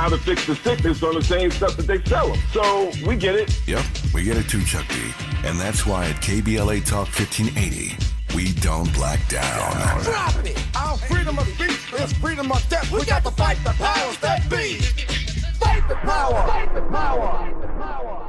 how to fix the sickness on the same stuff that they sell them. So we get it. Yep, we get it too, Chuck D. And that's why at KBLA Talk 1580, we don't black down. Drop it! Our freedom of speech is freedom of death. We got to fight the powers that be. Fight the power! Fight the power! Fight the power!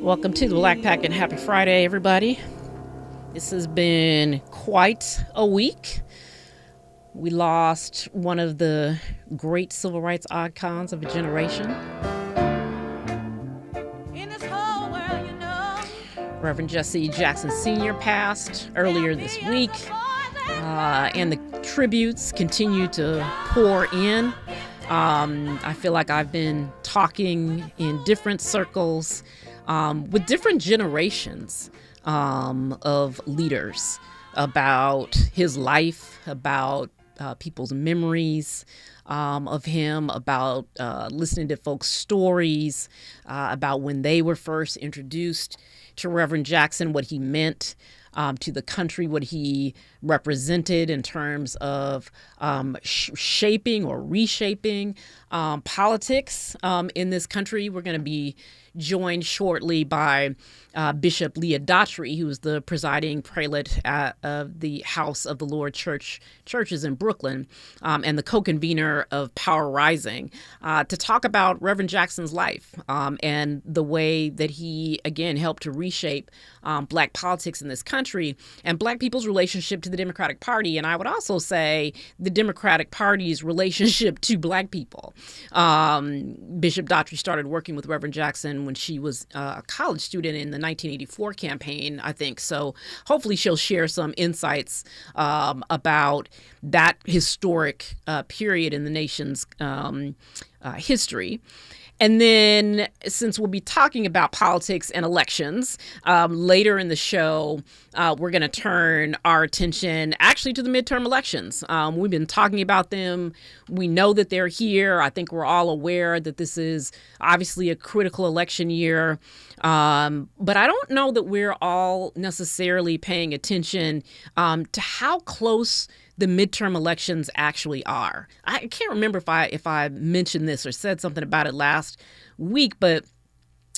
Welcome to the Black Pack and happy Friday, everybody. This has been quite a week. We lost one of the great civil rights icons of a generation. In this whole world, you know. Reverend Jesse Jackson Sr. passed earlier this week, and the tributes continue to pour in. I feel like I've been talking in different circles with different generations of leaders about his life, about people's memories of him, about listening to folks' stories, about when they were first introduced to Reverend Jackson, what he meant to the country, what he represented in terms of shaping or reshaping politics in this country. We're going to be joined shortly by Bishop Leah Daughtry, who is the presiding prelate of the House of the Lord churches in Brooklyn, and the co-convener of Power Rising, to talk about Reverend Jackson's life and the way that he, again, helped to reshape Black politics in this country and Black people's relationship to the Democratic Party. And I would also say the Democratic Party's relationship to Black people. Bishop Daughtry started working with Reverend Jackson when she was a college student in the 1984 campaign, I think. So hopefully she'll share some insights about that historic period in the nation's history. And then, since we'll be talking about politics and elections, later in the show, we're going to turn our attention actually to the midterm elections. We've been talking about them. We know that they're here. I think we're all aware that this is obviously a critical election year. But I don't know that we're all necessarily paying attention to how close the midterm elections actually are. I can't remember if I mentioned this or said something about it last week, but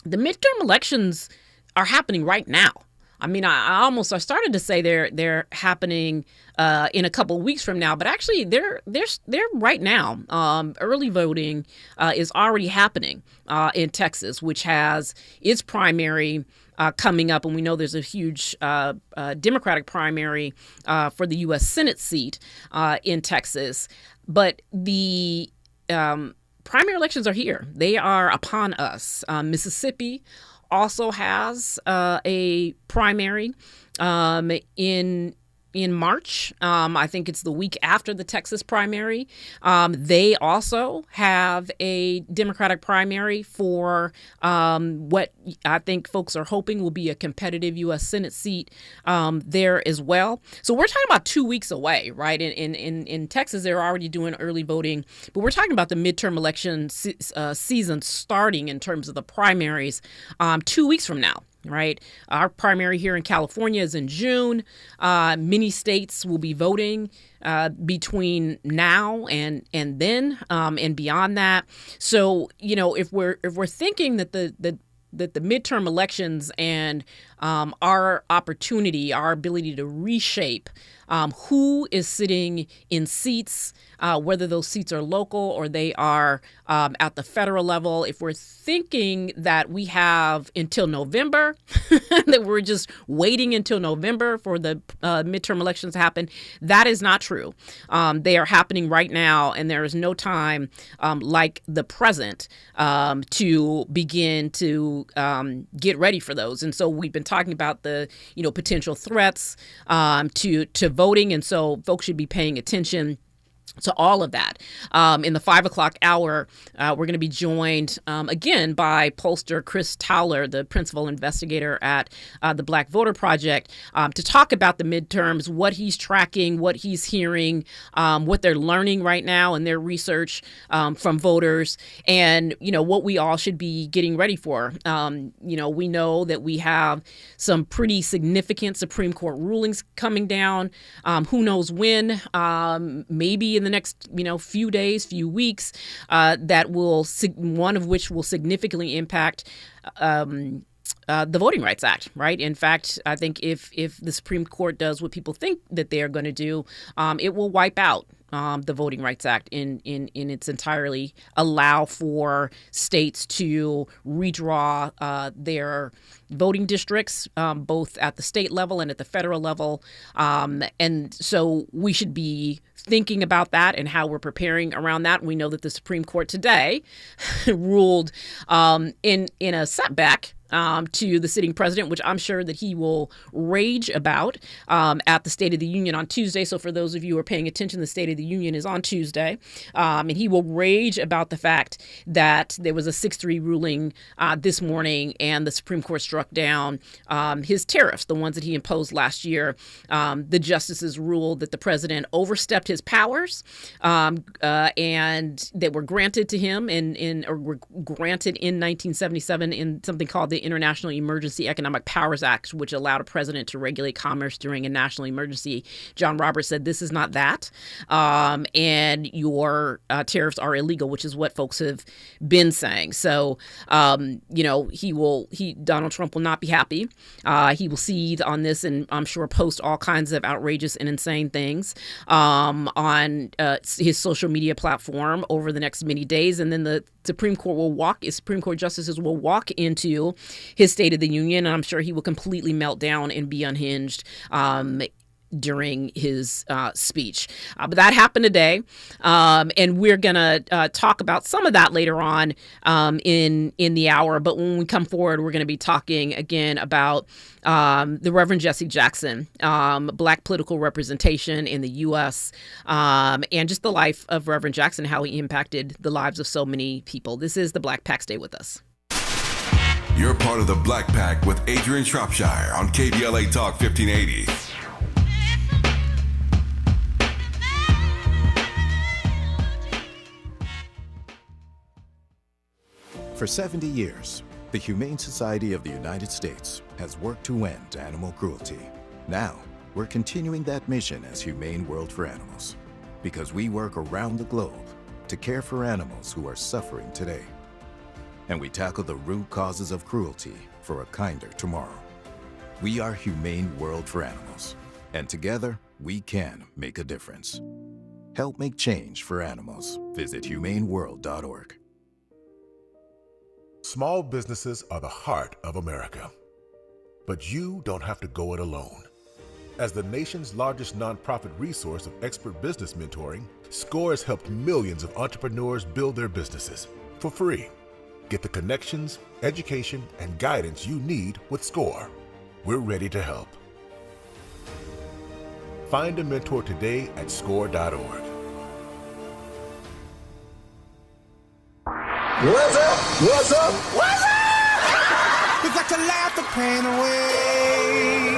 the midterm elections are happening right now. I mean, I started to say they're happening in a couple of weeks from now, but actually they're right now. Early voting is already happening in Texas, which has its primary coming up, and we know there's a huge Democratic primary for the U.S. Senate seat in Texas. But the primary elections are here. They are upon us. Mississippi also has a primary in in March. I think it's the week after the Texas primary. They also have a Democratic primary for what I think folks are hoping will be a competitive U.S. Senate seat there as well. So we're talking about 2 weeks away, right? In Texas, they're already doing early voting, but we're talking about the midterm election season starting in terms of the primaries 2 weeks from now. Right. Our primary here in California is in June. Many states will be voting between now and then and beyond that. So, if we're thinking that the midterm elections and our opportunity, our ability to reshape who is sitting in seats, whether those seats are local or they are at the federal level, if we're thinking that we have until November, that we're just waiting until November for the midterm elections to happen, that is not true. They are happening right now, and there is no time like the present to begin to get ready for those. And so we've been talking about the potential threats to voting, and so folks should be paying attention to all of that. In the 5 o'clock hour, we're going to be joined again by pollster Chris Towler, the principal investigator at the Black Voter Project, to talk about the midterms, what he's tracking, what he's hearing, what they're learning right now in their research from voters, and what we all should be getting ready for. We know that we have some pretty significant Supreme Court rulings coming down. Who knows when? Maybe in the next, few days, few weeks, that will, one of which will significantly impact the Voting Rights Act, right? In fact, I think if the Supreme Court does what people think that they are going to do, it will wipe out the Voting Rights Act in its entirety, allow for states to redraw their voting districts, both at the state level and at the federal level. And so we should be thinking about that and how we're preparing around that. We know that the Supreme Court today ruled in a setback to the sitting president, which I'm sure that he will rage about at the State of the Union on Tuesday. So for those of you who are paying attention, the State of the Union is on Tuesday. And he will rage about the fact that there was a 6-3 ruling this morning and the Supreme Court struck down his tariffs, the ones that he imposed last year. The justices ruled that the president overstepped his powers and that were granted to him or were granted in 1977 in something called the International Emergency Economic Powers Act, which allowed a president to regulate commerce during a national emergency. John Roberts said, this is not that. And your tariffs are illegal, which is what folks have been saying. So, Donald Trump will not be happy. He will seethe on this and I'm sure post all kinds of outrageous and insane things on his social media platform over the next many days. And then the Supreme Court justices will walk into his State of the Union, and I'm sure he will completely melt down and be unhinged during his speech. But that happened today, and we're going to talk about some of that later on in the hour. But when we come forward, we're going to be talking again about the Reverend Jesse Jackson, Black political representation in the U.S., and just the life of Reverend Jackson, how he impacted the lives of so many people. This is the Black Pack. Stay with us. You're part of the Black Pack with Adrianne Shropshire on KBLA Talk 1580. For 70 years, the Humane Society of the United States has worked to end animal cruelty. Now, we're continuing that mission as Humane World for Animals, because we work around the globe to care for animals who are suffering today. And we tackle the root causes of cruelty for a kinder tomorrow. We are Humane World for Animals, and together, we can make a difference. Help make change for animals. Visit humaneworld.org. Small businesses are the heart of America. But you don't have to go it alone. As the nation's largest nonprofit resource of expert business mentoring, SCORE has helped millions of entrepreneurs build their businesses for free. Get the connections, education, and guidance you need with SCORE. We're ready to help. Find a mentor today at score.org. What's up? What's up? What's up? We got to laugh the pain away.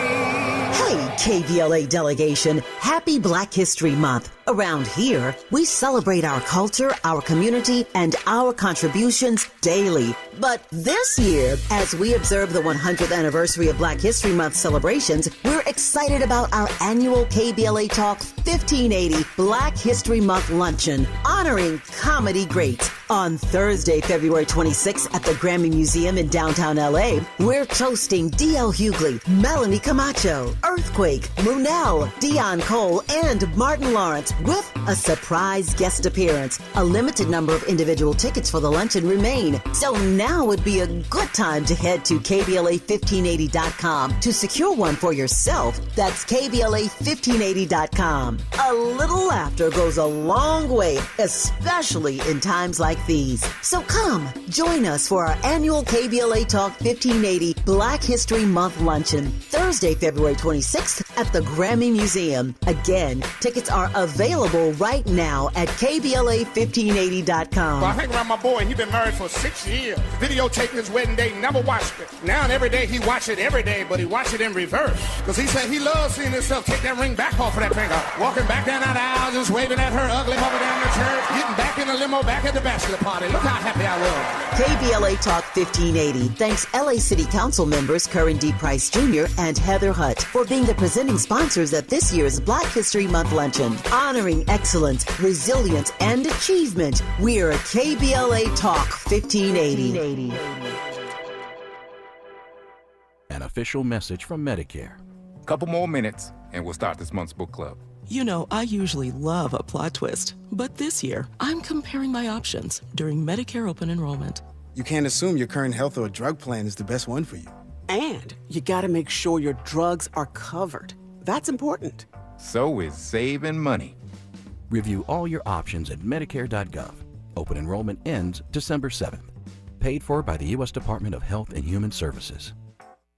Hey, KBLA delegation, happy Black History Month. Around here, we celebrate our culture, our community, and our contributions daily. But this year, as we observe the 100th anniversary of Black History Month celebrations, we're excited about our annual KBLA Talk 1580 Black History Month Luncheon, honoring comedy greats. On Thursday, February 26th at the Grammy Museum in downtown LA, we're toasting D.L. Hughley, Melanie Camacho, Earthquake, Munell, Dion Cole, and Martin Lawrence with a surprise guest appearance. A limited number of individual tickets for the luncheon remain, so now would be a good time to head to KBLA1580.com to secure one for yourself. That's KBLA1580.com. A little laughter goes a long way, especially in times like these. So come, join us for our annual KBLA Talk 1580 Black History Month Luncheon, Thursday, February 26th at the Grammy Museum. Again, tickets are available right now at KBLA1580.com. Well, I hang around my boy. He been married for 6 years. Videotaping his wedding day, never watched it. Now every day he watch it every day, but he watch it in reverse. Because he said he loves seeing himself take that ring back off of that finger. Walking back down that aisle, just waving at her ugly mother down the church. Getting back in the limo, back at the bachelor party. Look how happy I was. KBLA Talk 1580 thanks LA City Council members Curran D. Price Jr. and Heather Hutt for being the presenting sponsors at this year's Black History Month Luncheon. Honoring excellence, resilience, and achievement, we're KBLA Talk 1580. An official message from Medicare. Couple more minutes, and we'll start this month's book club. You know, I usually love a plot twist, but this year, I'm comparing my options during Medicare open enrollment. You can't assume your current health or drug plan is the best one for you. And you gotta make sure your drugs are covered. That's important. So is saving money. Review all your options at Medicare.gov. Open enrollment ends December 7th. Paid for by the U.S. Department of Health and Human Services.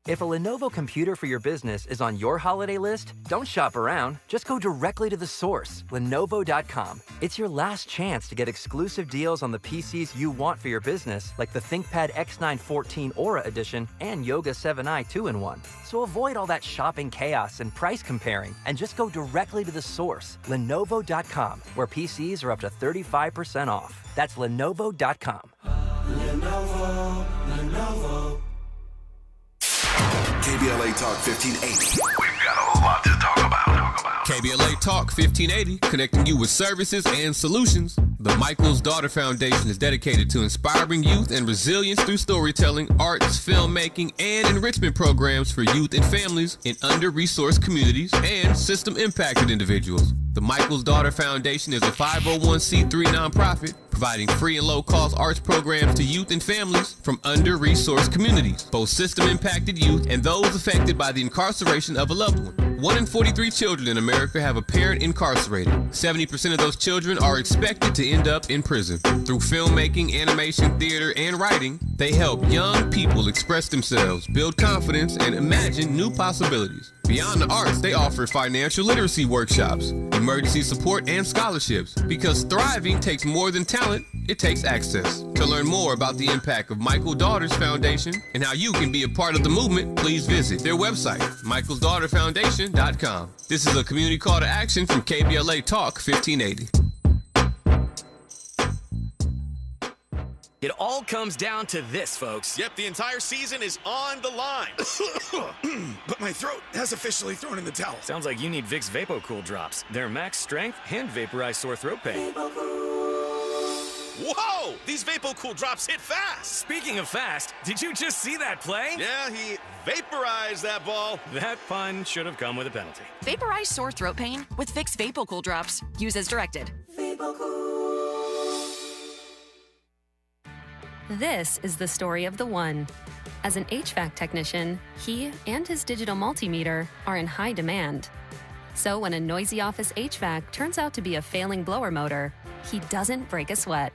If a Lenovo computer for your business is on your holiday list, don't shop around. Just go directly to the source, Lenovo.com. It's your last chance to get exclusive deals on the PCs you want for your business, like the ThinkPad X9 14 Aura Edition and Yoga 7i 2-in-1. So avoid all that shopping chaos and price comparing, and just go directly to the source, Lenovo.com, where PCs are up to 35% off. That's Lenovo.com. Lenovo. KBLA Talk 1580. We've got a lot to talk about. KBLA Talk 1580, connecting you with services and solutions. The Michael's Daughter Foundation is dedicated to inspiring youth and resilience through storytelling, arts, filmmaking, and enrichment programs for youth and families in under-resourced communities and system-impacted individuals. The Michael's Daughter Foundation is a 501c3 nonprofit providing free and low-cost arts programs to youth and families from under-resourced communities, both system-impacted youth and those affected by the incarceration of a loved one. 1 in 43 children in America have a parent incarcerated. 70% of those children are expected to end up in prison. Through filmmaking, animation, theater, and writing, they help young people express themselves, build confidence, and imagine new possibilities. Beyond the arts, they offer financial literacy workshops, emergency support, and scholarships. Because thriving takes more than talent, it takes access. To learn more about the impact of Michael Daughters Foundation and how you can be a part of the movement, please visit their website, michaelsdaughterfoundation.com. This is a community call to action from KBLA Talk 1580. It all comes down to this, folks. Yep, the entire season is on the line. But my throat has officially thrown in the towel. Sounds like you need Vicks VapoCool drops. They're max strength and vaporize sore throat pain. Whoa! These VapoCool drops hit fast. Speaking of fast, did you just see that play? Yeah, he vaporized that ball. That pun should have come with a penalty. Vaporize sore throat pain with Vicks VapoCool drops. Use as directed. This is the story of the one. As an HVAC technician, he and his digital multimeter are in high demand. So when a noisy office HVAC turns out to be a failing blower motor, he doesn't break a sweat.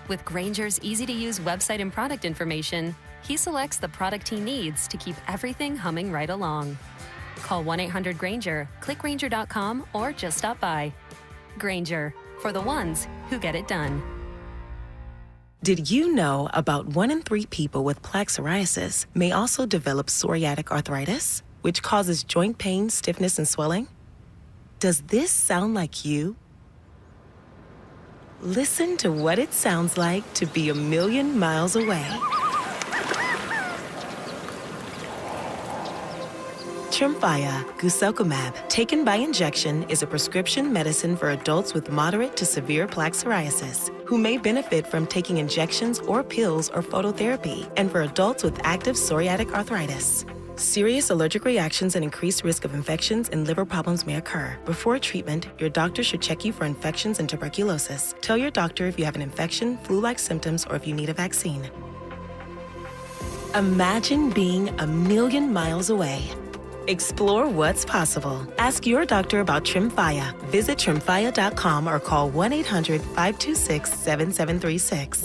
With Grainger's easy-to-use website and product information, he selects the product he needs to keep everything humming right along. Call 1-800-GRANGER, click Grainger.com, or just stop by. Grainger, for the ones who get it done. Did you know about 1 in 3 people with plaque psoriasis may also develop psoriatic arthritis, which causes joint pain, stiffness, and swelling? Does this sound like you? Listen to what it sounds like to be a million miles away. Tremfya guselkumab, taken by injection, is a prescription medicine for adults with moderate to severe plaque psoriasis who may benefit from taking injections or pills or phototherapy, and for adults with active psoriatic arthritis. Serious allergic reactions and increased risk of infections and liver problems may occur. Before treatment, your doctor should check you for infections and tuberculosis. Tell your doctor if you have an infection, flu-like symptoms, or if you need a vaccine. Imagine being a million miles away. Explore what's possible. Ask your doctor about Tremfya. Visit Tremfya.com or call 1-800-526-7736.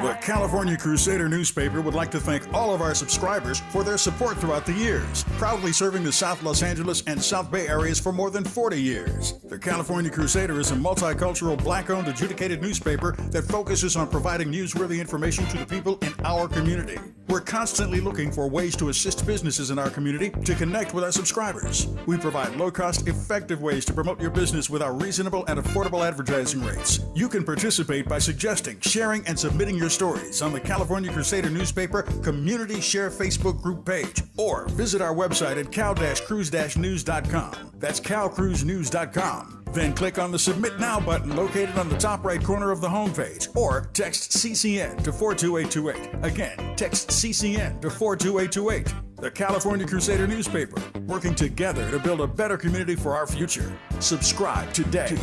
The California Crusader newspaper would like to thank all of our subscribers for their support throughout the years, proudly serving the South Los Angeles and South Bay areas for more than 40 years. The California Crusader is a multicultural, Black-owned, adjudicated newspaper that focuses on providing newsworthy information to the people in our community. We're constantly looking for ways to assist businesses in our community to connect with our subscribers. We provide low-cost, effective ways to promote your business with our reasonable and affordable advertising rates. You can participate by suggesting, sharing, and submitting your stories on the California Crusader newspaper Community Share Facebook group page, or visit our website at cal-cruise-news.com. That's calcruisenews.com. Then click on the Submit Now button located on the top right corner of the homepage, or text CCN to 42828. Again, text CCN to 42828. The California Crusader newspaper, working together to build a better community for our future. Subscribe today. You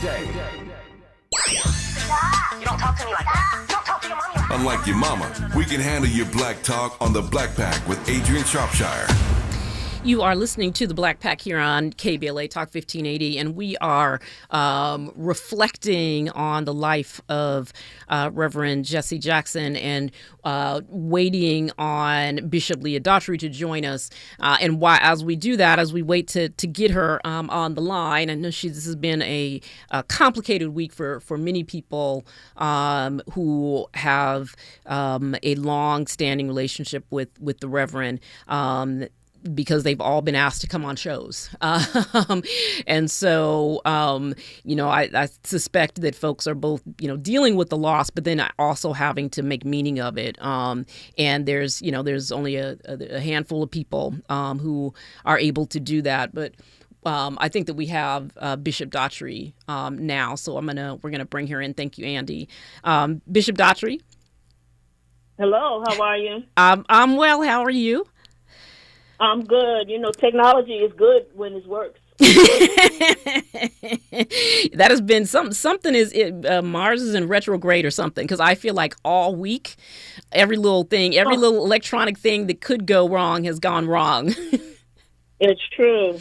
don't talk to me like that. Don't talk to your mommy like that. Unlike your mama, we can handle your black talk on the Black Pack with Adrianne Shropshire. You are listening to the Black Pack here on KBLA Talk 1580, and we are reflecting on the life of Reverend Jesse Jackson and waiting on Bishop Leah Daughtry to join us. And why, as we do that, as we wait to get her on the line, I know this has been a complicated week for many people who have a long-standing relationship with the Reverend. Because they've all been asked to come on shows. And so, I suspect that folks are both, dealing with the loss, but then also having to make meaning of it. And there's only a handful of people who are able to do that. But I think that we have Bishop Daughtry now. So we're gonna bring her in. Thank you, Andy. Bishop Daughtry. Hello, how are you? I'm well. How are you? I'm good. Technology is good when it works. That has been something is Mars is in retrograde or something, because I feel like all week every little electronic thing that could go wrong has gone wrong. It's true.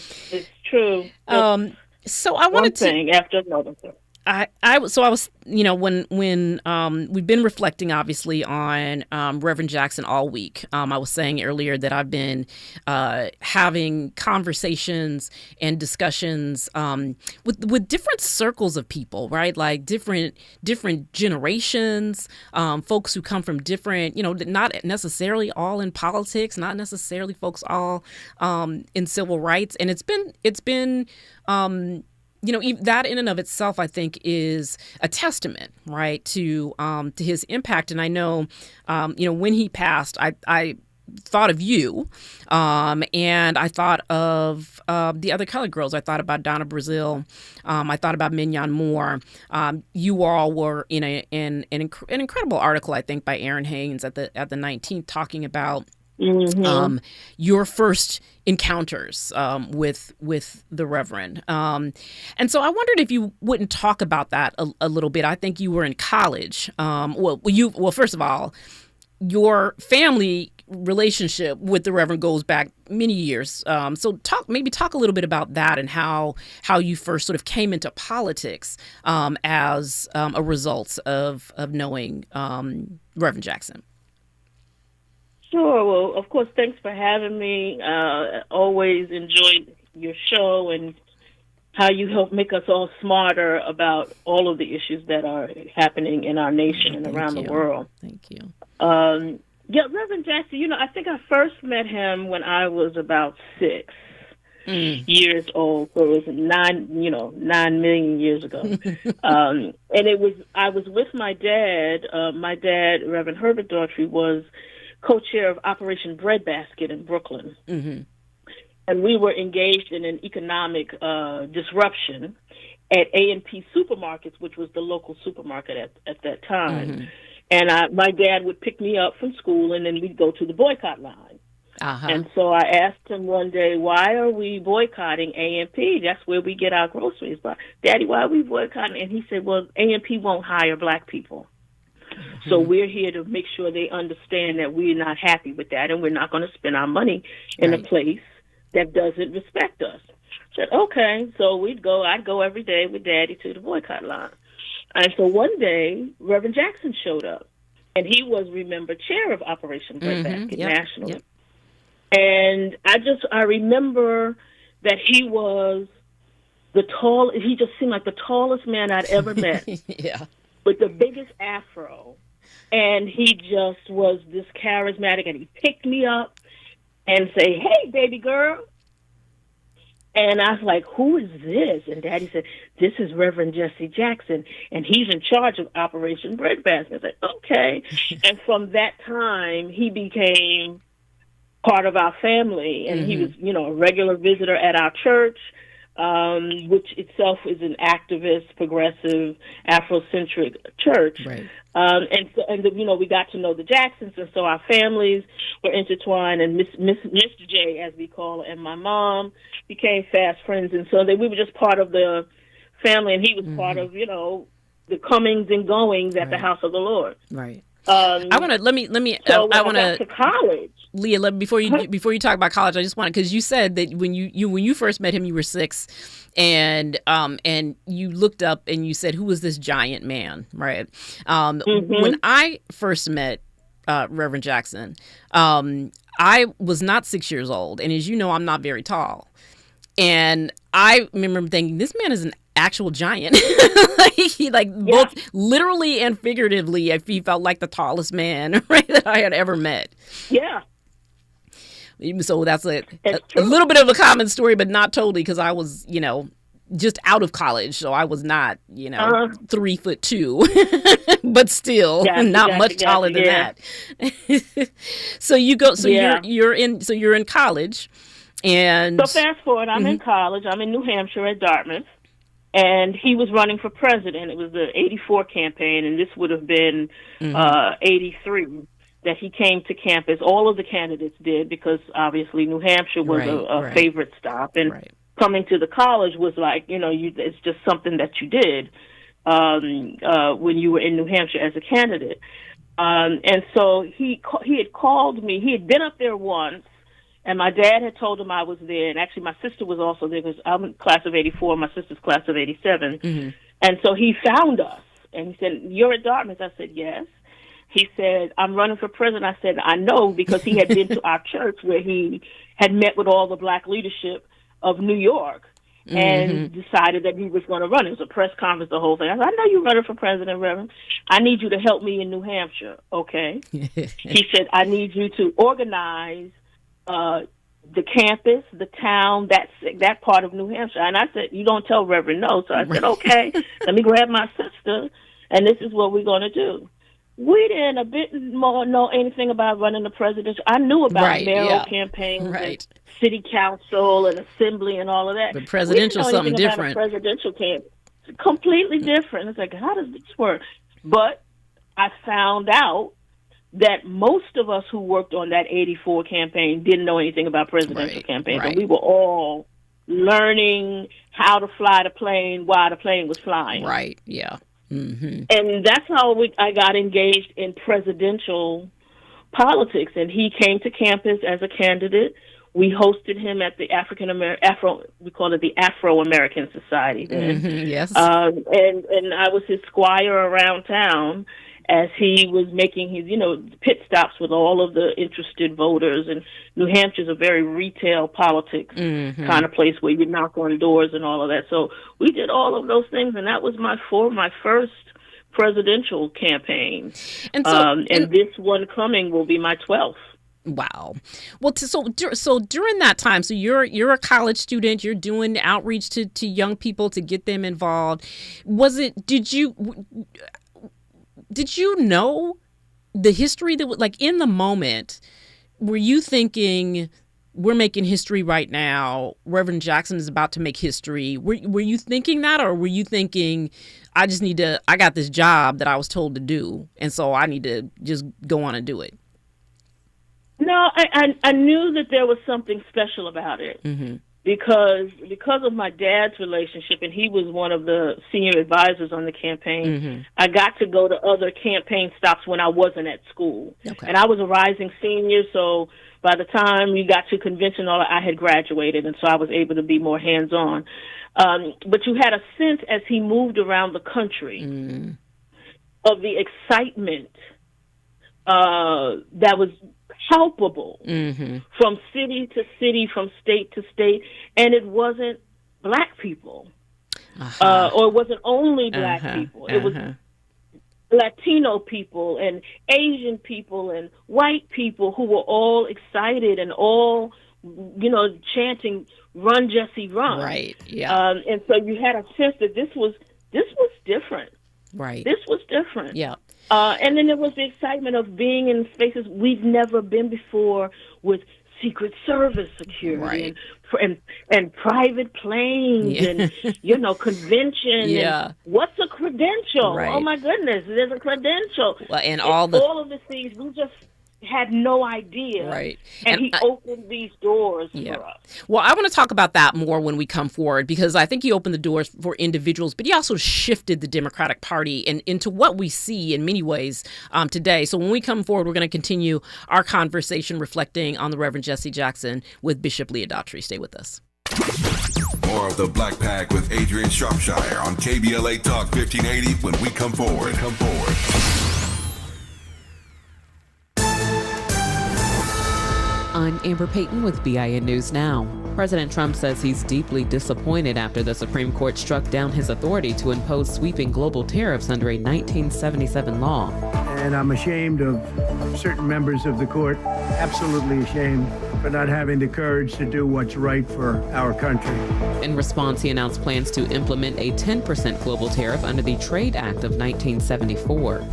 So I wanted one thing after another thing. I was when we've been reflecting obviously on Reverend Jackson all week. I was saying earlier that I've been having conversations and discussions with different circles of people, right? Like different generations, folks who come from different, not necessarily all in politics, not necessarily folks all in civil rights, and it's been that in and of itself, I think, is a testament, right, to his impact. And I know, when he passed, I thought of you, and I thought of the other colored girls. I thought about Donna Brazile. I thought about Mignon Moore. You all were in an incredible article, I think, by Aaron Haynes at the 19th, talking about your first encounters with the Reverend. And so I wondered if you wouldn't talk about that a little bit. I think you were in college. First of all, your family relationship with the Reverend goes back many years. So talk a little bit about that and how you first sort of came into politics as a result of knowing Reverend Jackson. Sure. Well, of course, thanks for having me. Always enjoyed your show and how you help make us all smarter about all of the issues that are happening in our nation and around the world. Thank you. Yeah, Reverend Jackson, I think I first met him when I was about 6 years old. So it was 9 million years ago. And I was with my dad. My dad, Reverend Herbert Daughtry, was co-chair of Operation Breadbasket in Brooklyn. Mm-hmm. And we were engaged in an economic disruption at A&P Supermarkets, which was the local supermarket at that time. Mm-hmm. And my dad would pick me up from school, and then we'd go to the boycott line. Uh-huh. And so I asked him one day, why are we boycotting A&P? That's where we get our groceries. But Daddy, why are we boycotting? And he said, well, A&P won't hire black people. Mm-hmm. So we're here to make sure they understand that we're not happy with that, and we're not going to spend our money in a place that doesn't respect us. I said, okay. So I'd go every day with Daddy to the boycott line. And so one day, Reverend Jackson showed up, and he was, remember, chair of Operation Breadbasket nationally. Yep. And I remember that he was he just seemed like the tallest man I'd ever met. Yeah. With the biggest afro. And he just was this charismatic, and he picked me up and say, hey, baby girl. And I was like, who is this? And Daddy said, this is Reverend Jesse Jackson, and he's in charge of Operation Breadbasket. I said, okay. And from that time, he became part of our family, and he was, a regular visitor at our church, which itself is an activist, progressive, Afrocentric church. Right. We got to know the Jacksons, and so our families were intertwined, and Mr. J, as we call her, and my mom became fast friends, and so we were just part of the family, and he was part of, the comings and goings at the house of the Lord. Right. I want to I want to college. Leah, before you talk about college, I just want to, because you said that when you first met him, you were 6, and you looked up and you said, who was this giant man, right? When I first met Reverend Jackson, I was not 6 years old, and as you know, I'm not very tall, and I remember thinking, this man is an actual giant. Both literally and figuratively, he felt like the tallest man, right, that I had ever met. Yeah. So that's a little bit of a common story, but not totally, because I was, just out of college, so I was not, 3'2", but still not much taller than that. So you go, so you're in college, and so fast forward, I'm in college. I'm in New Hampshire at Dartmouth. And he was running for president. It was the 84 campaign, and this would have been 83 that he came to campus. All of the candidates did, because obviously New Hampshire was a favorite stop. And coming to the college was like, it's just something that you did when you were in New Hampshire as a candidate. And so he had called me. He had been up there once. And my dad had told him I was there, and actually my sister was also there, because I'm class of 84, my sister's class of 87. Mm-hmm. And so he found us, and he said, you're at Dartmouth? I said, yes. He said, I'm running for president. I said, I know, because he had been to our church where he had met with all the black leadership of New York and decided that he was going to run. It was a press conference, the whole thing. I said, I know you're running for president, Reverend. I need you to help me in New Hampshire, okay? He said, I need you to organize the campus, the town, that part of New Hampshire. And I said, you don't tell Reverend no. So I said, okay, let me grab my sister, and this is what we're going to do. We didn't a bit more know anything about running the presidential. I knew about mayoral campaigns, and city council and assembly and all of that. But presidential is something different. About a presidential campaign, completely different. It's like, how does this work? But I found out that most of us who worked on that 84 campaign didn't know anything about presidential campaigns. And we were all learning how to fly the plane while the plane was flying. Right, yeah. Mm-hmm. And that's how I got engaged in presidential politics. And he came to campus as a candidate. We hosted him at the we call it the Afro-American Society then. Yes. And I was his squire around town. as he was making his, pit stops with all of the interested voters. And New Hampshire's a very retail politics kind of place where you knock on doors and all of that. So we did all of those things, and that was my first presidential campaign. And this one coming will be my 12th. Wow. Well, so during that time, so you're a college student, you're doing outreach to young people to get them involved. Did you know the history that, like, in the moment, were you thinking, we're making history right now, Reverend Jackson is about to make history? Were you thinking that, or were you thinking, I got this job that I was told to do, and so I need to just go on and do it? No, I knew that there was something special about it. Because of my dad's relationship, and he was one of the senior advisors on the campaign, I got to go to other campaign stops when I wasn't at school. Okay. And I was a rising senior, so by the time we got to convention, I had graduated, and so I was able to be more hands-on. But you had a sense as he moved around the country of the excitement that was palpable from city to city, from state to state, and it wasn't black people, or it wasn't only black people. It was Latino people and Asian people and white people who were all excited and all, chanting, "Run, Jesse, run!" Right. Yeah. And so you had a sense that this was different. Right. This was different. Yeah. And then there was the excitement of being in spaces we've never been before, with Secret Service security and private planes and convention. Yeah. And what's a credential? Right. Oh my goodness, there's a credential. Well, and all of the things we just had no idea. Right. And he opened these doors for us. Well, I want to talk about that more when we come forward, because I think he opened the doors for individuals, but he also shifted the Democratic Party into what we see in many ways today. So when we come forward, we're going to continue our conversation reflecting on the Reverend Jesse Jackson with Bishop Leah Daughtry. Stay with us. More of the Black Pack with Adrianne Shropshire on KBLA Talk 1580 when we come forward. I'm Amber Payton with BIN News Now. President Trump says he's deeply disappointed after the Supreme Court struck down his authority to impose sweeping global tariffs under a 1977 law. And I'm ashamed of certain members of the court, absolutely ashamed, for not having the courage to do what's right for our country. In response, he announced plans to implement a 10% global tariff under the Trade Act of 1974.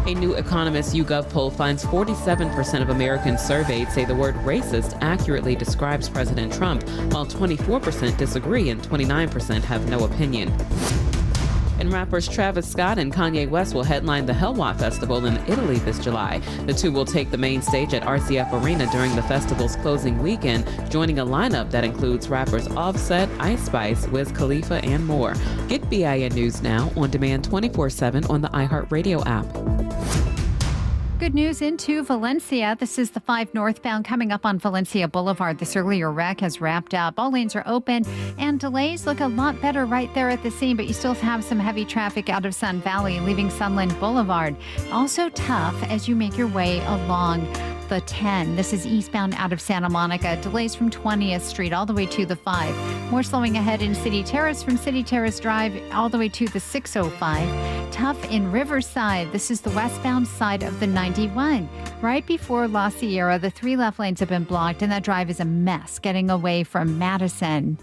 A new Economist YouGov poll finds 47% of Americans surveyed say the word racist accurately describes President Trump, while 24% disagree and 29% have no opinion. And rappers Travis Scott and Kanye West will headline the Helwa Festival in Italy this July. The two will take the main stage at RCF Arena during the festival's closing weekend, joining a lineup that includes rappers Offset, Ice Spice, Wiz Khalifa, and more. Get BIN News Now on demand 24/7 on the iHeartRadio app. Good news into Valencia. This is the 5 northbound coming up on Valencia Boulevard. This earlier wreck has wrapped up. All lanes are open, and delays look a lot better right there at the scene, but you still have some heavy traffic out of Sun Valley, leaving Sunland Boulevard. Also tough as you make your way along the 10. This is eastbound out of Santa Monica. Delays from 20th Street all the way to the 5. More slowing ahead in City Terrace from City Terrace Drive all the way to the 605. Tough in Riverside. This is the westbound side of the 91. Right before La Sierra, the 3 left lanes have been blocked, and that drive is a mess getting away from Madison.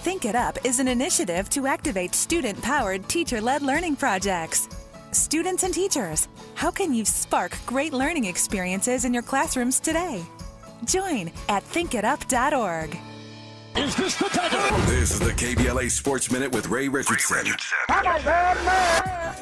Think It Up is an initiative to activate student-powered, teacher-led learning projects. Students and teachers, how can you spark great learning experiences in your classrooms today? Join at thinkitup.org. Is this the time? This is the KBLA Sports Minute with Ray Richardson.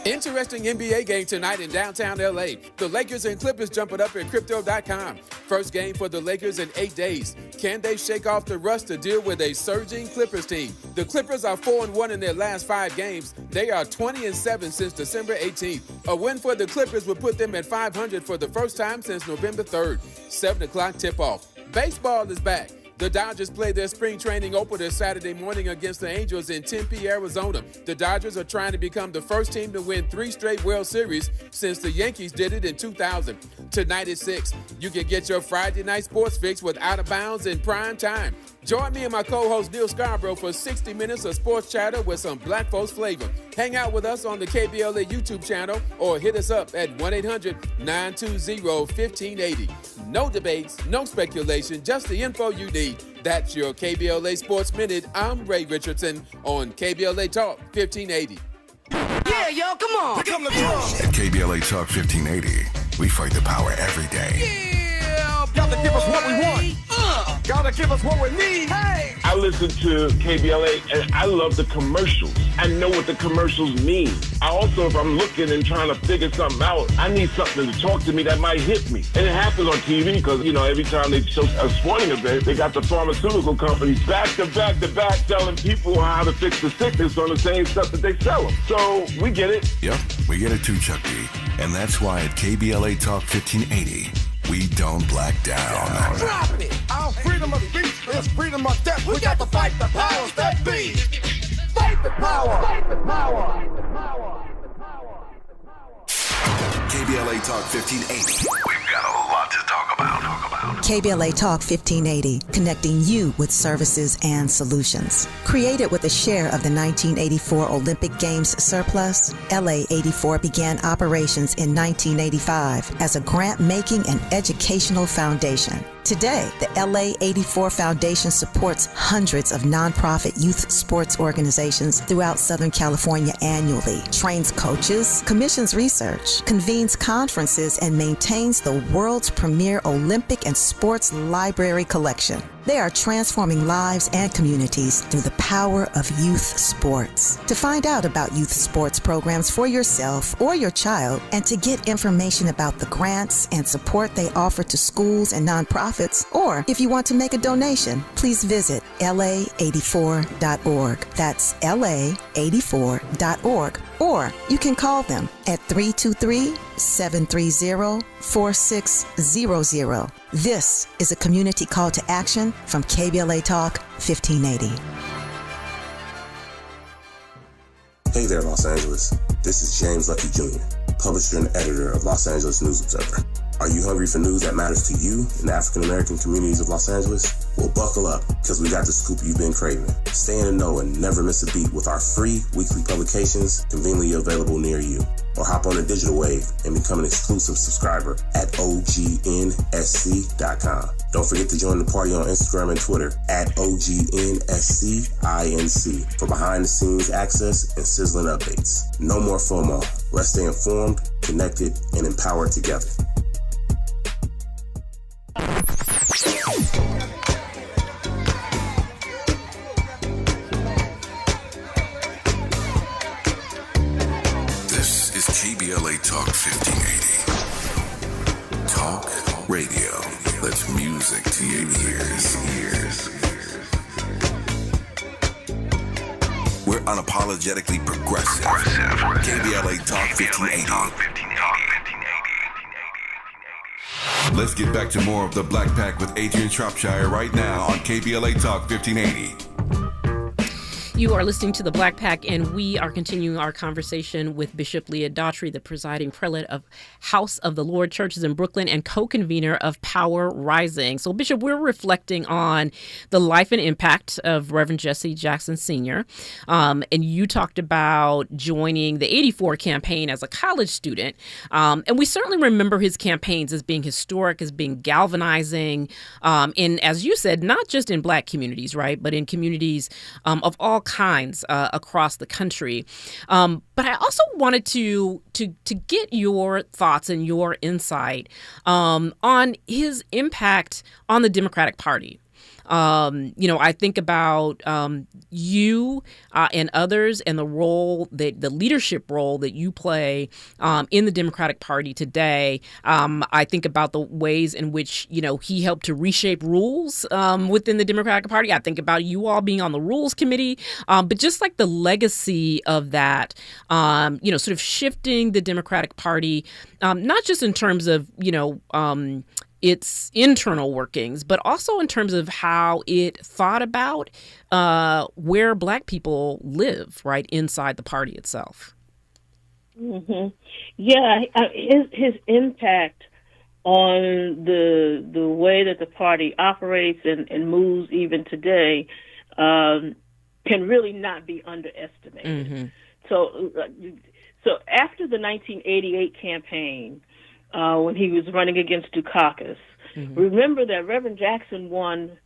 Interesting NBA game tonight in downtown LA. The Lakers and Clippers jumping up at Crypto.com. First game for the Lakers in 8 days. Can they shake off the rust to deal with a surging Clippers team? The Clippers are 4-1 in their last 5 games. They are 20-7 since December 18th. A win for the Clippers would put them at 500 for the first time since November 3rd. 7 o'clock tip-off. Baseball is back. The Dodgers play their spring training opener Saturday morning against the Angels in Tempe, Arizona. The Dodgers are trying to become the first team to win 3 straight World Series since the Yankees did it in 2000. Tonight at 6, you can get your Friday night sports fix with Out of Bounds in prime time. Join me and my co-host Neil Scarborough for 60 minutes of sports chatter with some black folks flavor. Hang out with us on the KBLA YouTube channel or hit us up at 1-800-920-1580. No debates, no speculation, just the info you need. That's your KBLA Sports Minute. I'm Ray Richardson on KBLA Talk 1580. Yeah, y'all, come on. Come to At KBLA Talk 1580, we fight the power every day. Yeah, gotta give us what we want. Gotta give us what we need. Hey. I listen to KBLA and I love the commercials. I know what the commercials mean. I also, if I'm looking and trying to figure something out, I need something to talk to me that might hit me. And it happens on TV because, you know, every time they show a sporting event, they got the pharmaceutical companies back to back to back telling people how to fix the sickness on the same stuff that they sell them. So we get it. Yep, we get it too, Chuck D. And that's why at KBLA Talk 1580, we don't black down. Drop it! Our freedom of speech is freedom of death. We got to fight the powers that be. Fight the power! Fight the power! KBLA Talk 1580. We've got a lot to talk about. KBLA Talk 1580, connecting you with services and solutions. Created with a share of the 1984 Olympic Games surplus, LA 84 began operations in 1985 as a grant-making and educational foundation. Today, the LA 84 Foundation supports hundreds of nonprofit youth sports organizations throughout Southern California annually, trains coaches, commissions research, convenes conferences, and maintains the world's premier Olympic and sports library collection. They are transforming lives and communities through the power of youth sports. To find out about youth sports programs for yourself or your child, and to get information about the grants and support they offer to schools and nonprofits, or if you want to make a donation, please visit la84.org. That's la84.org. Or you can call them at 323-730-4600. This is a community call to action from KBLA Talk 1580. Hey there, Los Angeles. This is James Lucky Jr., publisher and editor of Los Angeles News Observer. Are you hungry for news that matters to you in the African-American communities of Los Angeles? Well, buckle up, because we got the scoop you've been craving. Stay in the know and never miss a beat with our free weekly publications conveniently available near you. Or hop on the digital wave and become an exclusive subscriber at OGNSC.com. Don't forget to join the party on Instagram and Twitter at OGNSCINC for behind-the-scenes access and sizzling updates. No more FOMO. Let's stay informed, connected, and empowered together. This is KBLA Talk 1580. Talk radio. That's music to your ears. We're unapologetically progressive. KBLA Talk 1580. Let's get back to more of the Black Pack with Adrianne Shropshire right now on KBLA Talk 1580. You are listening to the Black Pack, and we are continuing our conversation with Bishop Leah Daughtry, the presiding prelate of House of the Lord Churches in Brooklyn and co-convener of Power Rising. So, Bishop, we're reflecting on the life and impact of Reverend Jesse Jackson Sr., and you talked about joining the 84 campaign as a college student, and we certainly remember his campaigns as being historic, as being galvanizing, in, as you said, not just in Black communities, right, but in communities of all kinds across the country. But I also wanted to get your thoughts and your insight on his impact on the Democratic Party. I think about you and others and the role, the leadership role that you play in the Democratic Party today. I think about the ways in which, he helped to reshape rules within the Democratic Party. I think about you all being on the Rules Committee, but just like the legacy of that, sort of shifting the Democratic Party, not just in terms of, its internal workings, but also in terms of how it thought about where Black people live, right, inside the party itself. Mm-hmm. Yeah, his impact on the way that the party operates and moves even today can really not be underestimated. Mm-hmm. So after the 1988 campaign, when he was running against Dukakis, remember that Reverend Jackson won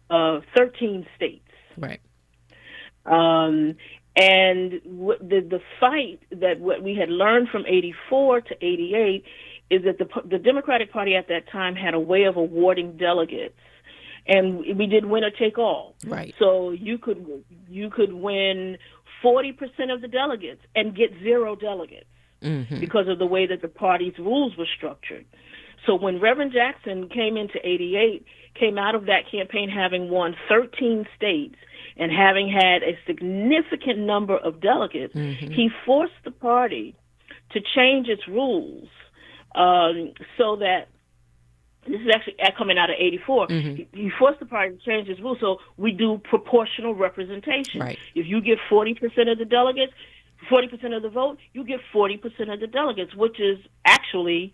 13 states. Right. And the fight that what we had learned from 84 to 88 is that the Democratic Party at that time had a way of awarding delegates, and we did winner take all. Right. So you could win 40% of the delegates and get 0 delegates because of the way that the party's rules were structured. So when Reverend Jackson came into 88, came out of that campaign having won 13 states and having had a significant number of delegates, he forced the party to change its rules so that, this is actually coming out of 84, he forced the party to change its rules so we do proportional representation. Right. If you get 40% of the delegates, 40% of the vote, you get 40% of the delegates, which is actually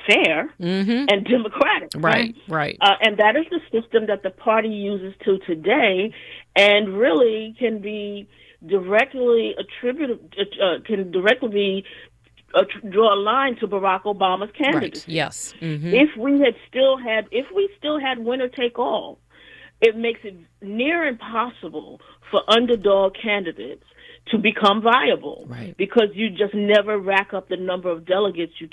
fair and democratic. Right. And that is the system that the party uses to today, and really can be directly draw a line to Barack Obama's candidacy. Right. Yes. If we still had winner take all, it makes it near impossible for underdog candidates to become viable, right? Because you just never rack up the number of delegates you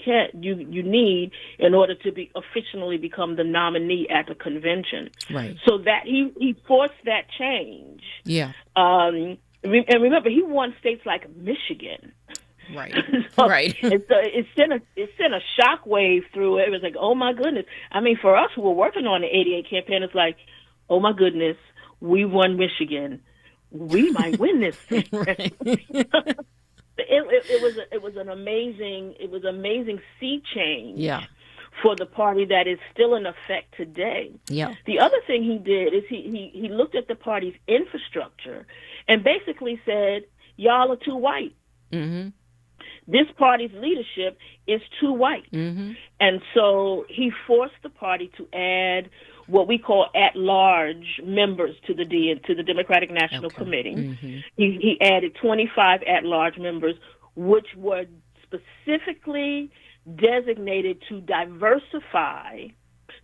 need in order to officially become the nominee at the convention. Right. So that he forced that change. Yeah. And remember, he won states like Michigan. Right. So right. It sent a shockwave through it. It was like, oh my goodness. I mean, for us who were working on the 88 campaign, it's like, oh my goodness, we won Michigan. We might win this thing. It was an amazing sea change. Yeah. For the party that is still in effect today. Yeah. The other thing he did is he looked at the party's infrastructure and basically said, y'all are too white. This party's leadership is too white. And so he forced the party to add what we call at-large members to the Democratic National Committee. He added 25 at-large members, which were specifically designated to diversify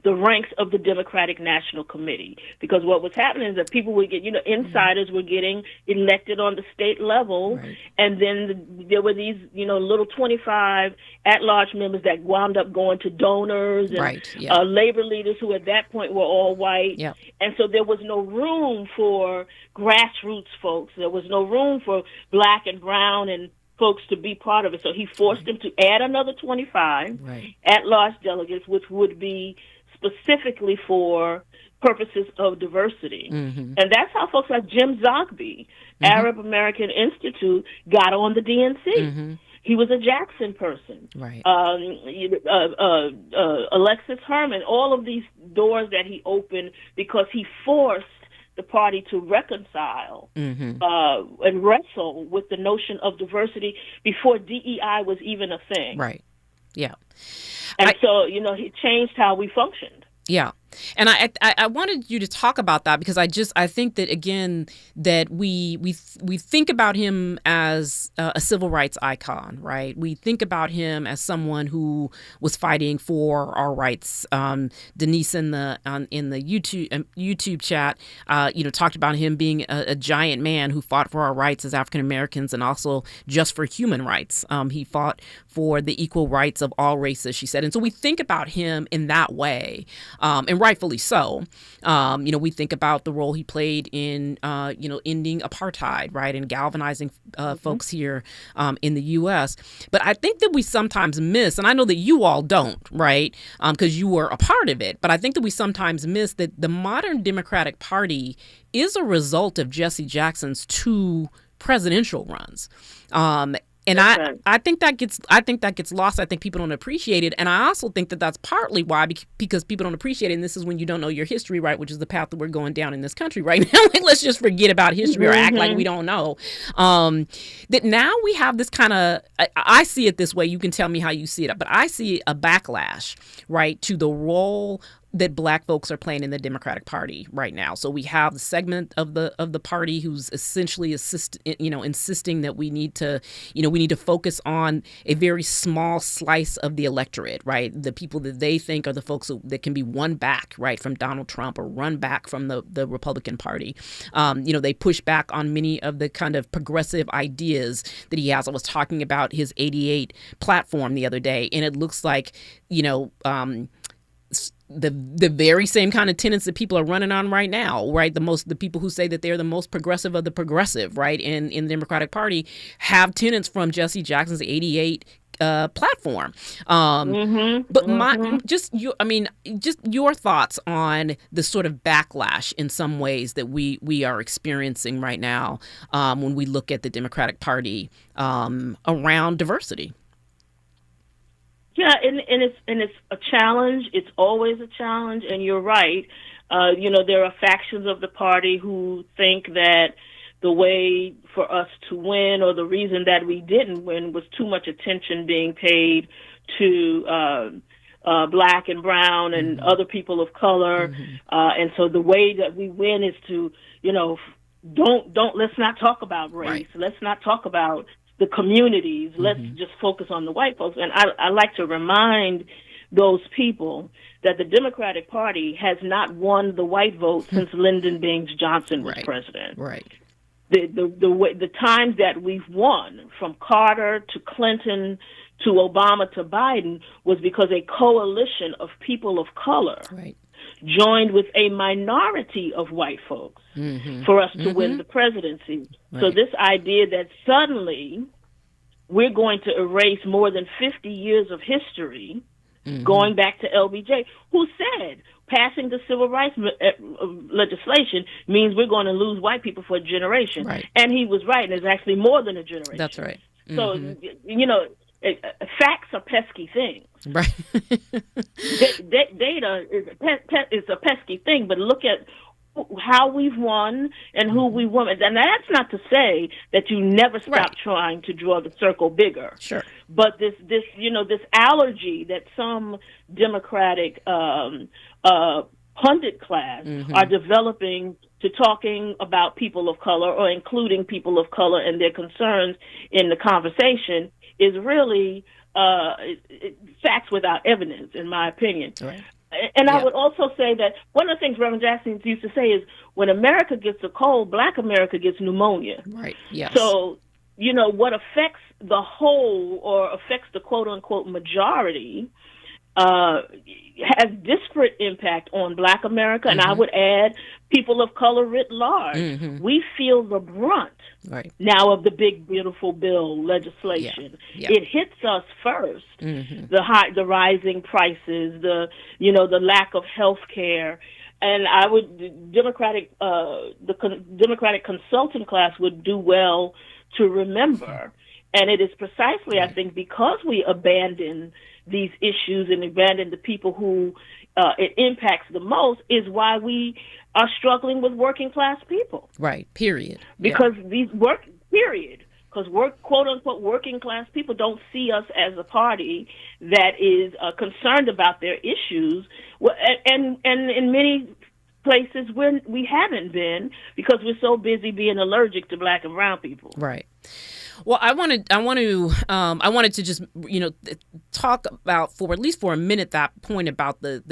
the ranks of the Democratic National Committee. Because what was happening is that people would get, insiders were getting elected on the state level, and then there were these, little 25 at-large members that wound up going to donors and labor leaders who at that point were all white. Yeah. And so there was no room for grassroots folks. There was no room for black and brown and folks to be part of it. So he forced them to add another 25 at-large delegates, which would be specifically for purposes of diversity. And that's how folks like Jim Zogby, Arab American Institute, got on the DNC. He was a Jackson person. Right. Alexis Herman, all of these doors that he opened because he forced the party to reconcile and wrestle with the notion of diversity before DEI was even a thing. Right. Yeah. And so, he changed how we functioned. Yeah. And I wanted you to talk about that because I think that, again, that we think about him as a civil rights icon, right? We think about him as someone who was fighting for our rights. Denise in the YouTube chat, talked about him being a giant man who fought for our rights as African Americans and also just for human rights. He fought for the equal rights of all races, she said. And so we think about him in that way, and rightfully so. We think about the role he played in, ending apartheid, right, and galvanizing folks here in the U.S. But I think that we sometimes miss, and I know that you all don't, right, because you were a part of it, but I think that we sometimes miss that the modern Democratic Party is a result of Jesse Jackson's 2 presidential runs. And I think that gets lost. I think people don't appreciate it. And I also think that that's partly why, because people don't appreciate it. And this is when you don't know your history, right, which is the path that we're going down in this country right now. Let's just forget about history or act like we don't know. That now we have this kind of, I see it this way. You can tell me how you see it. But I see a backlash, right, to the role that Black folks are playing in the Democratic Party right now. So we have the segment of the party who's essentially insisting that we need to focus on a very small slice of the electorate, right? The people that they think are the folks that can be won back, right, from Donald Trump or run back from the Republican Party. They push back on many of the kind of progressive ideas that he has. I was talking about his 88 platform the other day, and it looks like, the very same kind of tenets that people are running on right now, right? The people who say that they're the most progressive of the progressive, right, in the Democratic Party have tenets from Jesse Jackson's 88 platform. But just your thoughts on the sort of backlash in some ways that we are experiencing right now when we look at the Democratic Party around diversity. Yeah, and it's a challenge. It's always a challenge, and you're right. There are factions of the party who think that the way for us to win, or the reason that we didn't win, was too much attention being paid to Black and brown and other people of color, and so the way that we win is to, let's not talk about race. Right. Let's not talk about the communities. Let's just focus on the white folks. And I like to remind those people that the Democratic Party has not won the white vote since Lyndon Baines Johnson was president. Right. The times that we've won, from Carter to Clinton to Obama to Biden, was because a coalition of people of color joined with a minority of white folks for us to win the presidency. Right. So this idea that suddenly we're going to erase more than 50 years of history, going back to LBJ, who said passing the civil rights legislation means we're going to lose white people for a generation. Right. And he was right, and it's actually more than a generation. That's right. So, facts are pesky things. Right. Data is a pesky thing, but look at how we've won and who we won. And that's not to say that you never stop trying to draw the circle bigger. Sure. But this allergy that some Democratic pundit class are developing to talking about people of color, or including people of color and their concerns in the conversation, is really facts without evidence, in my opinion. Right. And I would also say that one of the things Reverend Jackson used to say is, when America gets a cold, Black America gets pneumonia. Right, yes. So, what affects the whole, or affects the quote-unquote majority, has disparate impact on Black America, and I would add people of color writ large. We feel the brunt now of the big beautiful bill legislation. Yeah. Yeah. It hits us first. The rising prices, the lack of health care. And the Democratic consultant class would do well to remember. And it is precisely, I think, because we abandon these issues and abandon the people who it impacts the most, is why we are struggling with working class people. Right. Period. Because because quote unquote working class people don't see us as a party that is concerned about their issues, and in many places we haven't been, because we're so busy being allergic to Black and brown people. Right. Well, I wanted to just talk about, for at least for a minute, that point about the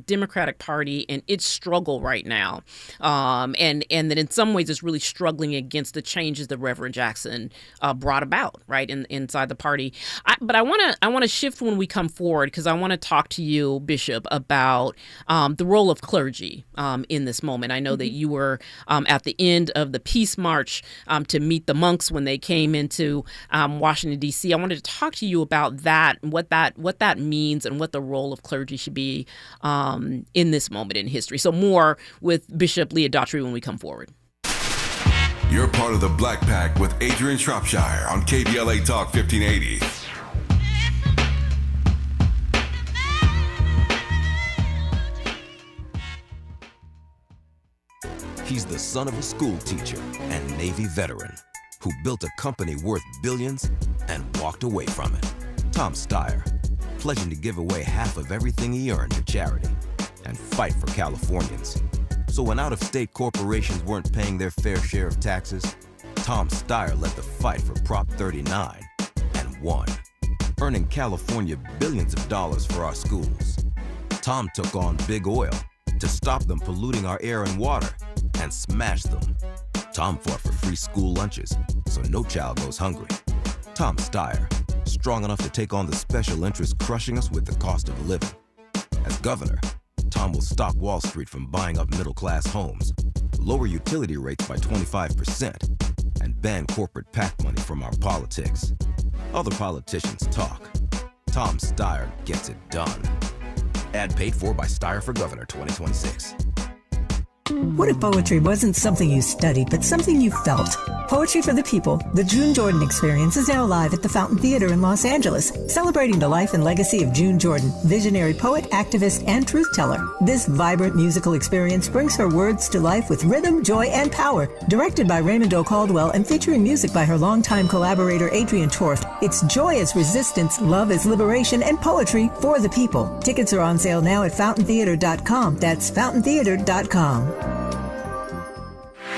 Democratic Party and its struggle right now, and that in some ways it's really struggling against the changes that Reverend Jackson brought about inside the party. But I want to shift when we come forward, because I want to talk to you, Bishop, about the role of clergy in this moment. I know that you were at the end of the Peace March to meet the monks when they came into Washington, D.C. I wanted to talk to you about that, and what that means, and what the role of clergy should be in this moment in history. So more with Bishop Leah Daughtry when we come forward. You're part of the Black Pack with Adrianne Shropshire on KBLA Talk 1580. He's the son of a school teacher and Navy veteran who built a company worth billions and walked away from it. Tom Steyer, pledging to give away half of everything he earned to charity and fight for Californians. So when out-of-state corporations weren't paying their fair share of taxes, Tom Steyer led the fight for Prop 39 and won, earning California billions of dollars for our schools. Tom took on Big Oil to stop them polluting our air and water and smash them. Tom fought for free school lunches so no child goes hungry. Tom Steyer, strong enough to take on the special interests crushing us with the cost of living. As governor, Tom will stop Wall Street from buying up middle-class homes, lower utility rates by 25%, and ban corporate PAC money from our politics. Other politicians talk. Tom Steyer gets it done. Ad paid for by Steyer for Governor 2026. What if poetry wasn't something you studied, but something you felt? Poetry for the People, the June Jordan Experience, is now live at the Fountain Theater in Los Angeles, celebrating the life and legacy of June Jordan, visionary poet, activist, and truth teller. This vibrant musical experience brings her words to life with rhythm, joy, and power. Directed by Raymond O. Caldwell and featuring music by her longtime collaborator Adrianne Shropshire, it's joy as resistance, love as liberation, and poetry for the people. Tickets are on sale now at fountaintheater.com. That's fountaintheater.com.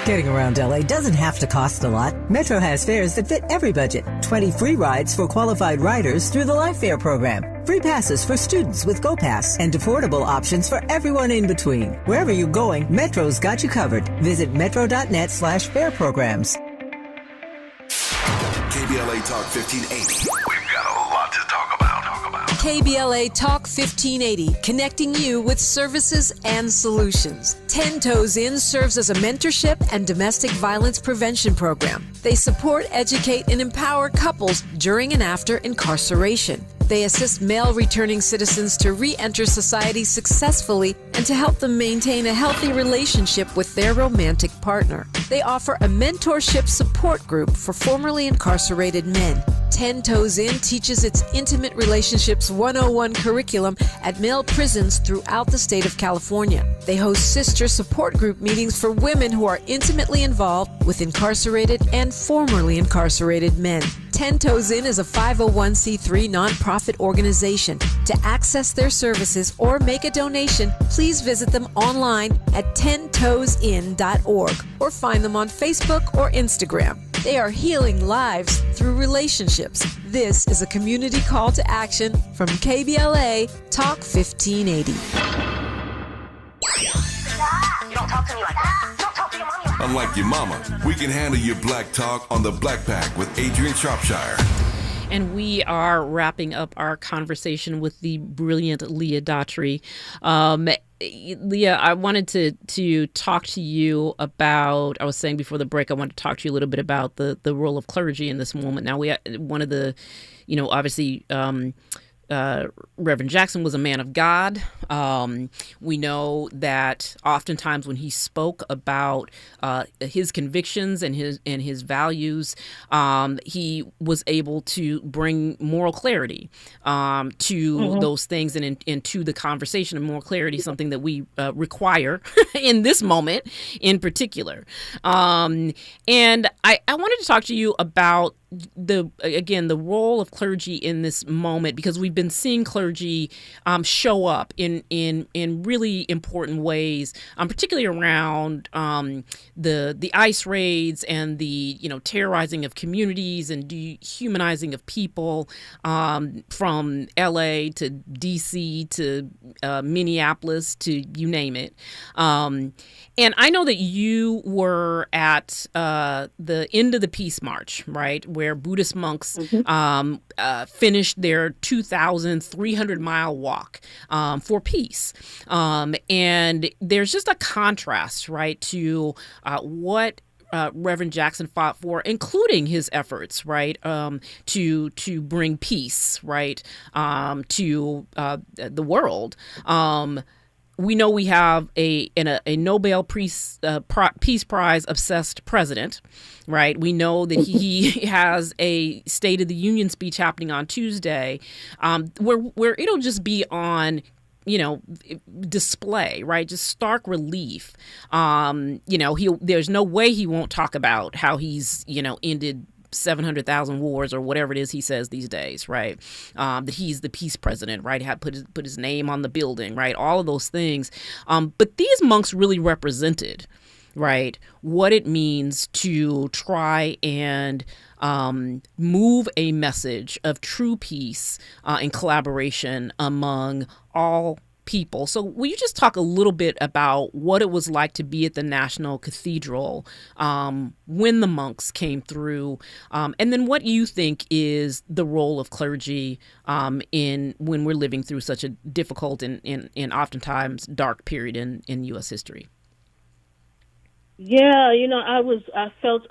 Getting around LA doesn't have to cost a lot. Metro has fares that fit every budget. 20 free rides for qualified riders through the Life Fare program. Free passes for students with GoPass and affordable options for everyone in between. Wherever you're going, Metro's got you covered. Visit metro.net/fare programs. KBLA Talk 1580. We've got a lot to talk about. KBLA Talk 1580, connecting you with services and solutions. 10 Toes In serves as a mentorship and domestic violence prevention program. They support, educate, and empower couples during and after incarceration. They assist male returning citizens to re-enter society successfully and to help them maintain a healthy relationship with their romantic partner. They offer a mentorship support group for formerly incarcerated men. 10 Toes In teaches its Intimate Relationships 101 curriculum at male prisons throughout the state of California. They host sister support group meetings for women who are intimately involved with incarcerated and formerly incarcerated men. 10 Toes In is a 501c3 nonprofit organization. To access their services or make a donation, please visit them online at 10toesin.org or find them on Facebook or Instagram. They are healing lives through relationships. This is a community call to action from KBLA Talk 1580. You don't talk to me like that. Don't talk to your mommy like that. Unlike your mama, we can handle your black talk on the Black Pack with Adrianne Shropshire. And we are wrapping up our conversation with the brilliant Leah Daughtry. Leah, I wanted to talk to you about, I was saying before the break, I wanted to talk to you a little bit about the role of clergy in this moment. Now, one of the, obviously, Reverend Jackson was a man of God. We know that oftentimes when he spoke about his convictions and his values, he was able to bring moral clarity to those things and to the conversation. And moral clarity is something that we require in this moment in particular. And I wanted to talk to you about the role of clergy in this moment, because we've been seeing clergy show up in really important ways, particularly around the ICE raids and the terrorizing of communities and dehumanizing of people, from LA to DC to Minneapolis to you name it. And I know that you were at the end of the Peace March, right, where Buddhist monks finished their 2,300-mile walk for peace. And there's just a contrast, right, to what Reverend Jackson fought for, including his efforts, right, to bring peace, right, to the world. we know we have a Nobel Peace Prize obsessed president, right? We know that he has a State of the Union speech happening on Tuesday, where it'll just be on, display, right? Just stark relief. There's no way he won't talk about how he's, ended 700,000 wars or whatever it is he says these days, right? That he's the peace president, right? Put his name on the building, right? All of those things. But these monks really represented, right, what it means to try and move a message of true peace and collaboration among all people. So will you just talk a little bit about what it was like to be at the National Cathedral when the monks came through, and then what you think is the role of clergy when we're living through such a difficult and oftentimes dark period in U.S. history? Yeah, I felt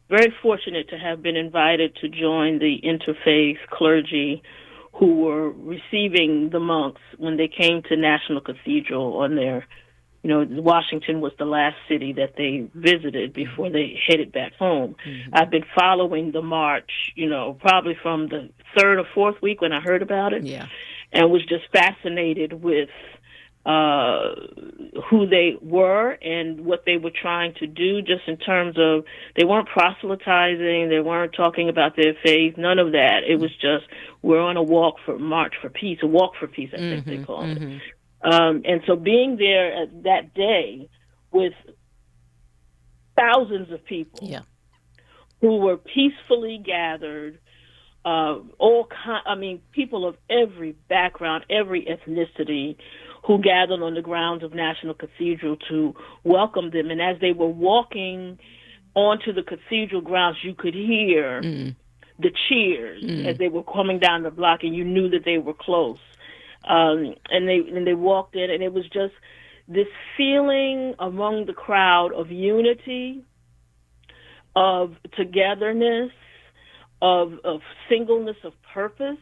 very fortunate to have been invited to join the interfaith clergy who were receiving the monks when they came to National Cathedral on their, Washington was the last city that they visited before they headed back home. Mm-hmm. I've been following the march, probably from the third or fourth week when I heard about it, and was just fascinated with who they were and what they were trying to do, just in terms of they weren't proselytizing, they weren't talking about their faith, none of that. It was just, we're on a march for peace, a walk for peace, I think they call it. And so being there at that day with thousands of people who were peacefully gathered, people of every background, every ethnicity, who gathered on the grounds of National Cathedral to welcome them. And as they were walking onto the cathedral grounds, you could hear the cheers as they were coming down the block, and you knew that they were close. And they walked in, and it was just this feeling among the crowd of unity, of togetherness, of singleness of purpose.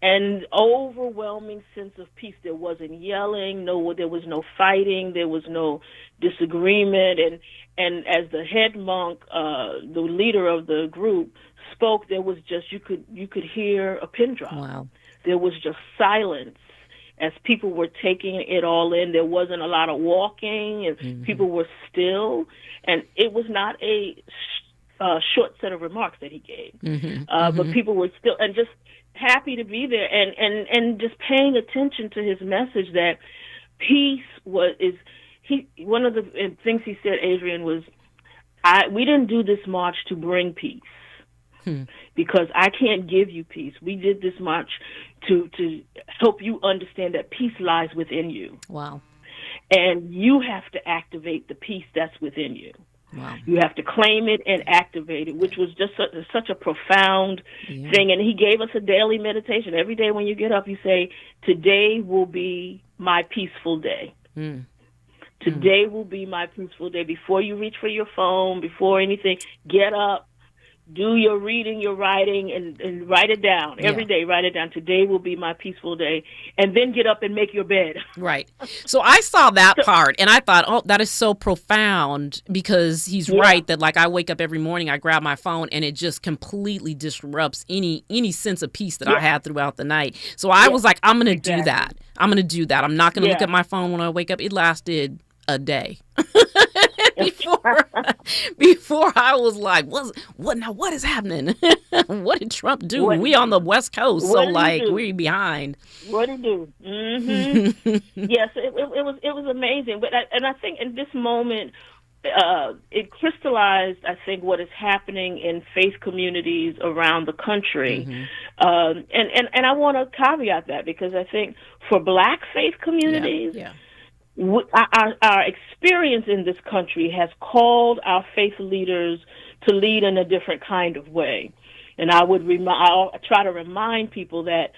And overwhelming sense of peace. There wasn't yelling, there was no fighting, there was no disagreement. And as the head monk, the leader of the group, spoke, there was just, you could hear a pin drop. Wow. There was just silence as people were taking it all in. There wasn't a lot of walking, and people were still. And it was not a short set of remarks that he gave. But people were still, and just happy to be there, and just paying attention to his message that peace one of the things he said, Adrianne, was, we didn't do this march to bring peace because I can't give you peace. We did this march to help you understand that peace lies within you. Wow. And you have to activate the peace that's within you. Wow. You have to claim it and activate it, which was just such a profound thing. And he gave us a daily meditation. Every day when you get up, you say, today will be my peaceful day. Today will be my peaceful day. Before you reach for your phone, before anything, get up, do your reading, your writing, and write it down. Every day, write it down. Today will be my peaceful day. And then get up and make your bed. Right. So I saw that part, and I thought, oh, that is so profound, because he's right that, like, I wake up every morning, I grab my phone, and it just completely disrupts any sense of peace that I had throughout the night. So I was like, I'm going to do that. I'm going to do that. I'm not going to look at my phone when I wake up. It lasted a day. Before I was like, what is happening? What did Trump do? We on the West Coast, so we're behind. What did he do? Yes, it was amazing. But I think in this moment, it crystallized, I think, what is happening in faith communities around the country. And I want to caveat that, because I think for Black faith communities, our experience in this country has called our faith leaders to lead in a different kind of way. And I'll try to remind people that,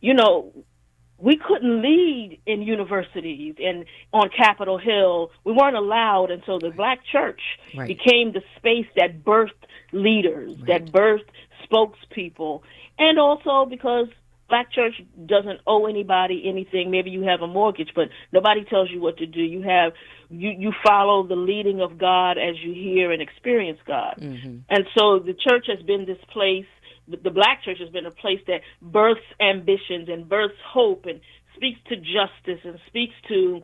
we couldn't lead in universities and on Capitol Hill. We weren't allowed until the Black church became the space that birthed leaders, that birthed spokespeople, and also because Black church doesn't owe anybody anything. Maybe you have a mortgage, but nobody tells you what to do. You follow the leading of God as you hear and experience God. Mm-hmm. And so the church has been this place, the Black church has been a place that births ambitions and births hope and speaks to justice and speaks to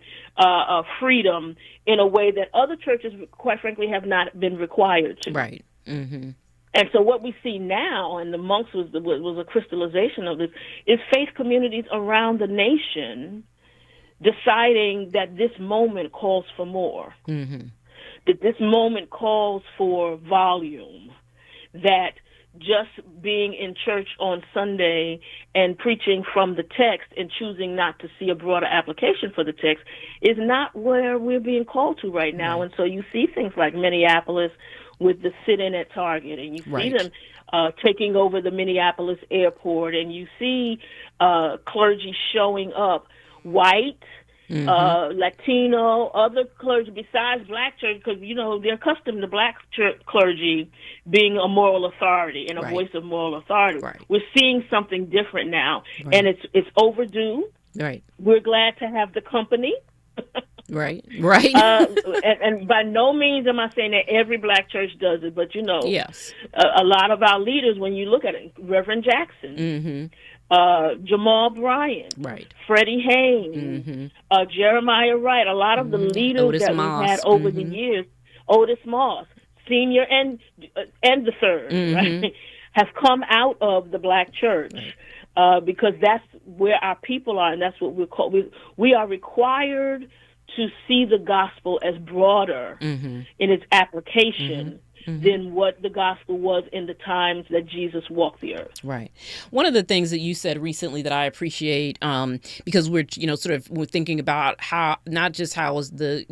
freedom in a way that other churches, quite frankly, have not been required to. Right. Mm-hmm. And so what we see now, and the monks was a crystallization of this, is faith communities around the nation deciding that this moment calls for more, mm-hmm. that this moment calls for volume, that just being in church on Sunday and preaching from the text and choosing not to see a broader application for the text is not where we're being called to right now. And so you see things like Minneapolis with the sit-in at Target, and you see them taking over the Minneapolis airport, and you see clergy showing up, white, mm-hmm. Latino, other clergy besides Black church, because, they're accustomed to Black church clergy being a moral authority and a voice of moral authority. Right. We're seeing something different now, and it's overdue. Right. We're glad to have the company. Right. And by no means am I saying that every Black church does it, but yes. A lot of our leaders, when you look at it, Reverend Jackson, mm-hmm. Jamal Bryant, Freddie Haynes, mm-hmm. Jeremiah Wright, a lot of the leaders Otis that Moss. We've had over mm-hmm. the years, Otis Moss, Senior and the third, mm-hmm. right, have come out of the Black church. Because that's where our people are, and that's what we're called. We are required to see the gospel as broader mm-hmm. in its application mm-hmm. than what the gospel was in the times that Jesus walked the earth. Right. One of the things that you said recently that I appreciate, because we're we're thinking about how not just how is the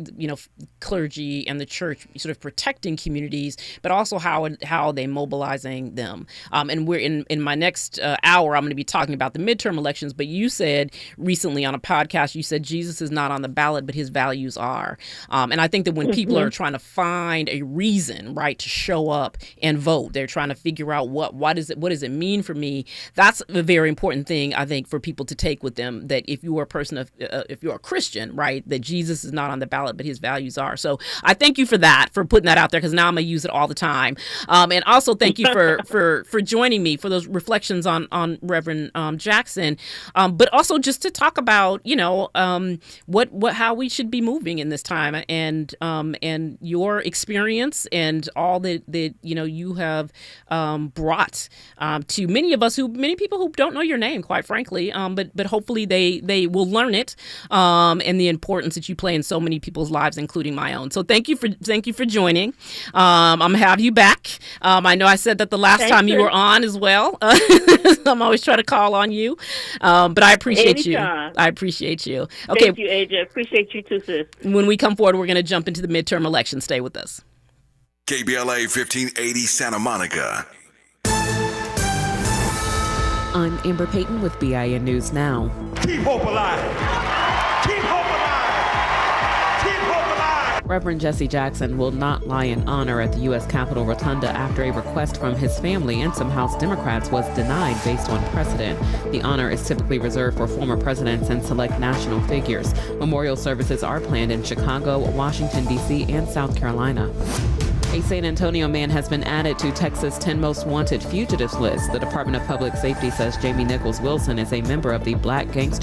clergy and the church sort of protecting communities, but also how they mobilizing them. And we're in my next hour, I'm going to be talking about the midterm elections. But you said recently on a podcast, you said Jesus is not on the ballot, but his values are. And I think that when people Mm-hmm. are trying to find a reason, right, to show up and vote, they're trying to figure out what does it mean for me. That's a very important thing, I think, for people to take with them, that if you are a person of if you're a Christian, right, that Jesus is not on the ballot, but his values are. So I thank you for that, for putting that out there, because now I'm gonna use it all the time. And also thank you for joining me for those reflections on Reverend Jackson, but also just to talk about how we should be moving in this time, and your experience and all that you have brought to many people who don't know your name, quite frankly, but hopefully they will learn it, and the importance that you play in so many people's lives, including my own. So thank you for joining. I'm gonna have you back. I know I said that the last time you were on as well. I'm always trying to call on you, but I appreciate Anytime. you. I appreciate you. Okay. Thank you, AJ. Appreciate you too, sis. When we come forward, we're going to jump into the midterm election. Stay with us. KBLA 1580 Santa Monica. I'm Amber Payton with BIN News Now. Keep hope alive. Keep hope alive. Keep hope alive. Reverend Jesse Jackson will not lie in honor at the U.S. Capitol Rotunda after a request from his family and some House Democrats was denied based on precedent. The honor is typically reserved for former presidents and select national figures. Memorial services are planned in Chicago, Washington, D.C., and South Carolina. A San Antonio man has been added to Texas' 10 most wanted fugitives list. The Department of Public Safety says Jamie Nichols Wilson is a member of the Black Gangster